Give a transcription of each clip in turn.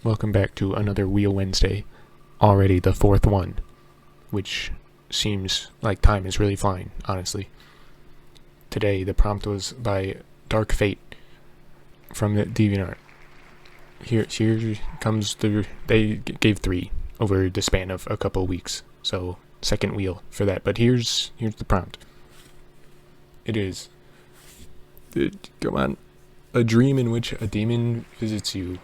Welcome back to another Wheel Wednesday, already the fourth one, which seems like time is really flying, honestly. Today, the prompt was by Dark Fate from the DeviantArt. Here comes they gave 3 over the span of a couple weeks, so second wheel for that. But here's the prompt. It is, come on, a dream in which a demon visits you,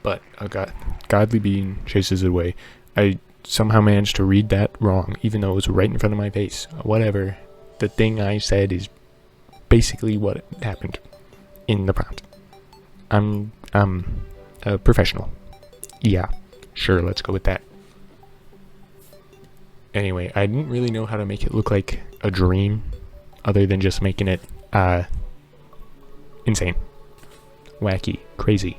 but a godly being chases it away. I somehow managed to read that wrong, even though it was right in front of my face. Whatever. The thing I said is basically what happened in the prompt. I'm a professional. Yeah, sure, let's go with that. Anyway, I didn't really know how to make it look like a dream, other than just making it, insane. Wacky. Crazy.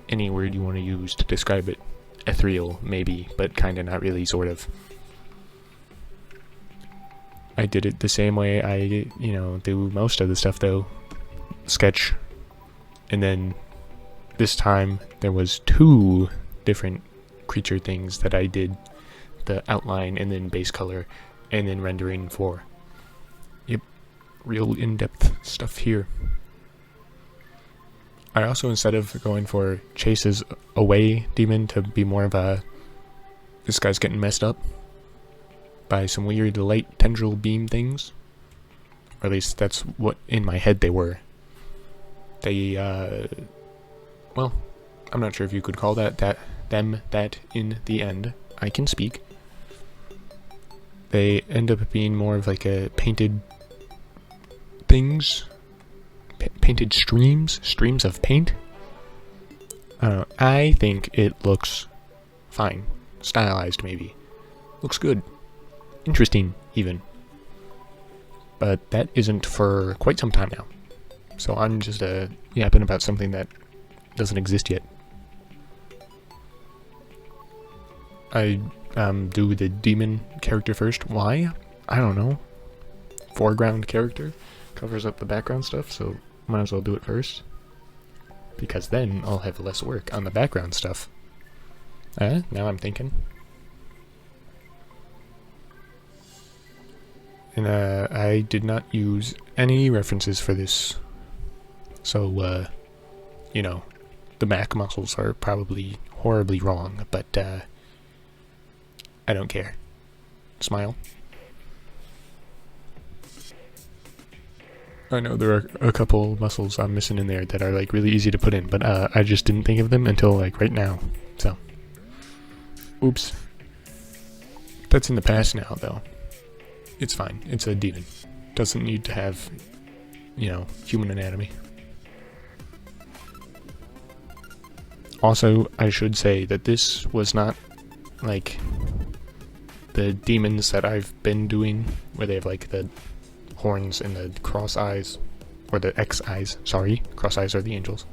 Any word you want to use to describe it. Ethereal, maybe, but kinda not really, sort of. I did it the same way I, do most of the stuff, though. Sketch. And then this time there was 2 different creature things that I did. The outline and then base color and then rendering for. Yep. Real in-depth stuff here. I also, instead of going for chases away demon to be more of a, this guy's getting messed up by some weird light tendril beam things, or at least that's what in my head they were. They, well, I'm not sure if you could call that in the end. I can speak. They end up being more of like a painted things. Painted streams of paint. I don't know. I think it looks fine. Stylized, maybe. Looks good. Interesting, even. But that isn't for quite some time now. So I'm just yapping about something that doesn't exist yet. I do the demon character first. Why? I don't know. Foreground character covers up the background stuff, so might as well do it first, because then I'll have less work on the background stuff. Now I'm thinking. And I did not use any references for this, so the back muscles are probably horribly wrong, but I don't care. Smile. I know there are a couple muscles I'm missing in there that are like really easy to put in, but I just didn't think of them until like right now, so. Oops. That's in the past now, though. It's fine. It's a demon. Doesn't need to have, human anatomy. Also, I should say that this was not like the demons that I've been doing, where they have like the horns and the cross eyes, or the X eyes, sorry, cross eyes are the angels.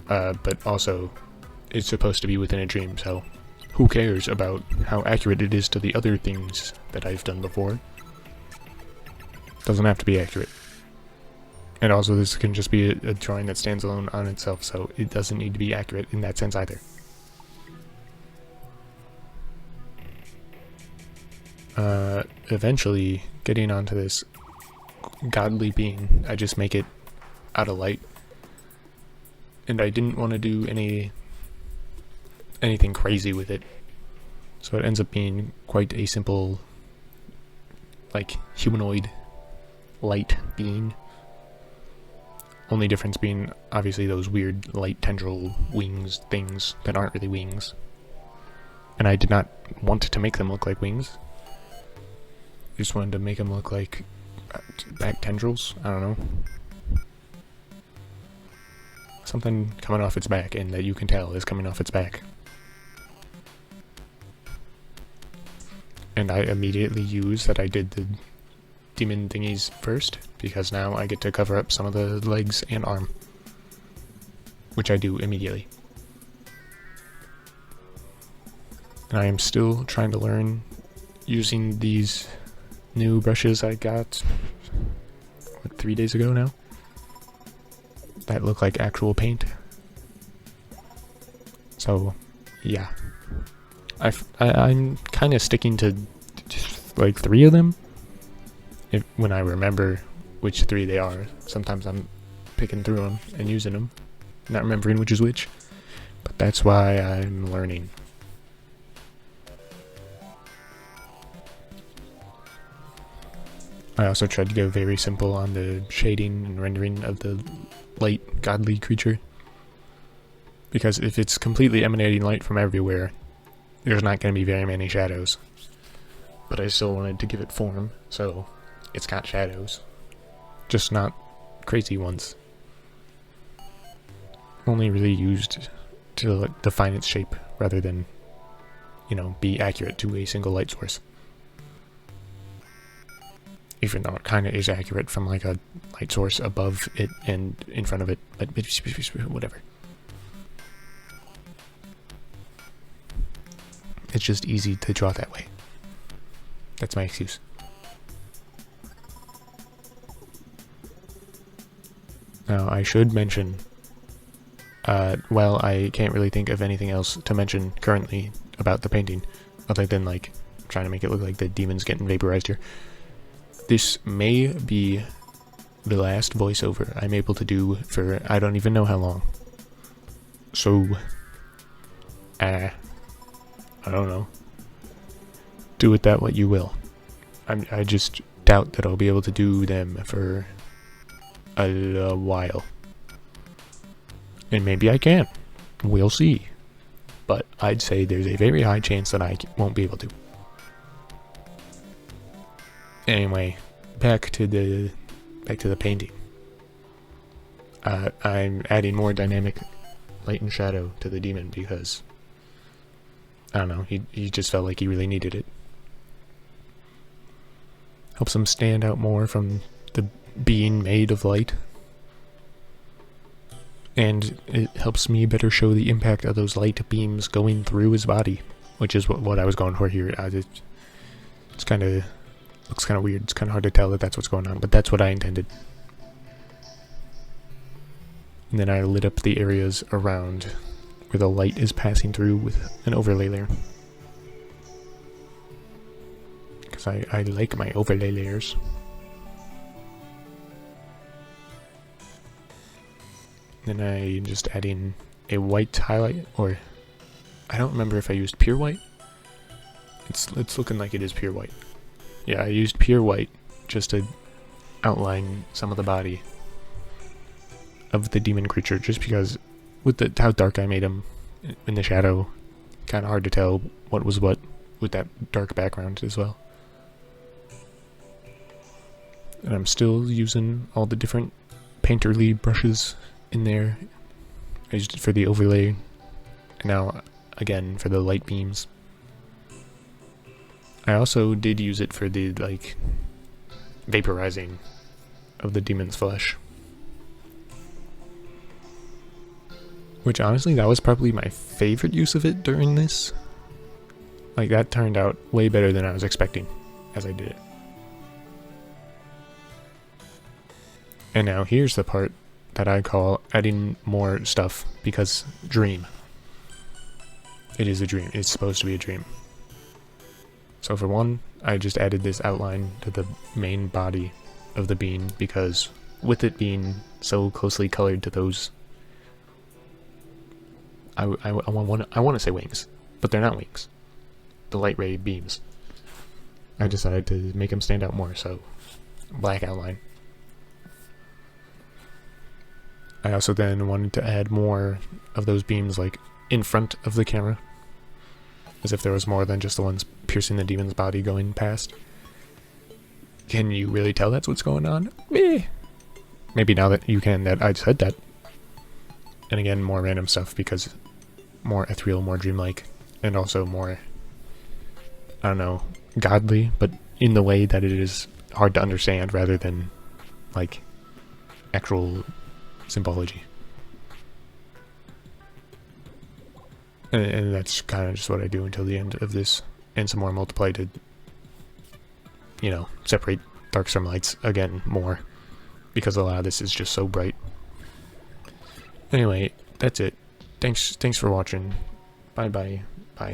But also, it's supposed to be within a dream, so who cares about how accurate it is to the other things that I've done before? Doesn't have to be accurate. And also, this can just be a drawing that stands alone on itself, so it doesn't need to be accurate in that sense either. Eventually, getting onto this godly being, I just make it out of light. And I didn't want to do anything crazy with it. So it ends up being quite a simple, like, humanoid light being. Only difference being, obviously, those weird light tendril wings things that aren't really wings. And I did not want to make them look like wings. Just wanted to make them look like back tendrils. I don't know. Something coming off its back, and that you can tell is coming off its back. And I immediately use that I did the demon thingies first, because now I get to cover up some of the legs and arm. Which I do immediately. And I am still trying to learn using these new brushes I got, 3 days ago now? That look like actual paint. So, yeah. I'm kind of sticking to just like 3 of them. When I remember which 3 they are. Sometimes I'm picking through them and using them, not remembering which is which. But that's why I'm learning. I also tried to go very simple on the shading and rendering of the light godly creature. Because if it's completely emanating light from everywhere, there's not going to be very many shadows. But I still wanted to give it form, so it's got shadows. Just not crazy ones. Only really used to define its shape rather than, you know, be accurate to a single light source. Even though it kind of is accurate from like a light source above it and in front of it, but whatever. It's just easy to draw that way. That's my excuse. Now, I should mention, well, I can't really think of anything else to mention currently about the painting, other than, like, trying to make it look like the demon's getting vaporized here. This may be the last voiceover I'm able to do for I don't even know how long. So, I don't know. Do with that what you will. I just doubt that I'll be able to do them for a while. And maybe I can. We'll see. But I'd say there's a very high chance that I won't be able to. Anyway, back to the painting. I'm adding more dynamic light and shadow to the demon because I don't know, he just felt like he really needed it. Helps him stand out more from the being made of light. And it helps me better show the impact of those light beams going through his body, which is what I was going for here. It's kind of looks kind of weird. It's kind of hard to tell that that's what's going on, but that's what I intended. And then I lit up the areas around where the light is passing through with an overlay layer. Because I like my overlay layers. Then I'm just adding a white highlight, or I don't remember if I used pure white. It's looking like it is pure white. Yeah, I used pure white just to outline some of the body of the demon creature, just because with how dark I made him in the shadow, kind of hard to tell what was what with that dark background as well. And I'm still using all the different painterly brushes in there. I used it for the overlay, and now again for the light beams. I also did use it for the, like, vaporizing of the demon's flesh. Which, honestly, that was probably my favorite use of it during this. Like, that turned out way better than I was expecting as I did it. And now here's the part that I call adding more stuff, because dream. It is a dream. It's supposed to be a dream. So for one, I just added this outline to the main body of the bean, because with it being so closely colored to those, I want to say wings, but they're not wings. The light ray beams. I decided to make them stand out more, so black outline. I also then wanted to add more of those beams, like, in front of the camera, as if there was more than just the ones piercing the demon's body going past. Can you really tell that's what's going on? Maybe now that you can, that I said that. And again, more random stuff, because more ethereal, more dreamlike, and also more, I don't know, godly, but in the way that it is hard to understand rather than, like, actual symbology. And that's kind of just what I do until the end of this, and some more multiply to, you know, separate darks from lights again more, because a lot of this is just so bright. Anyway, that's it. Thanks for watching. Bye bye.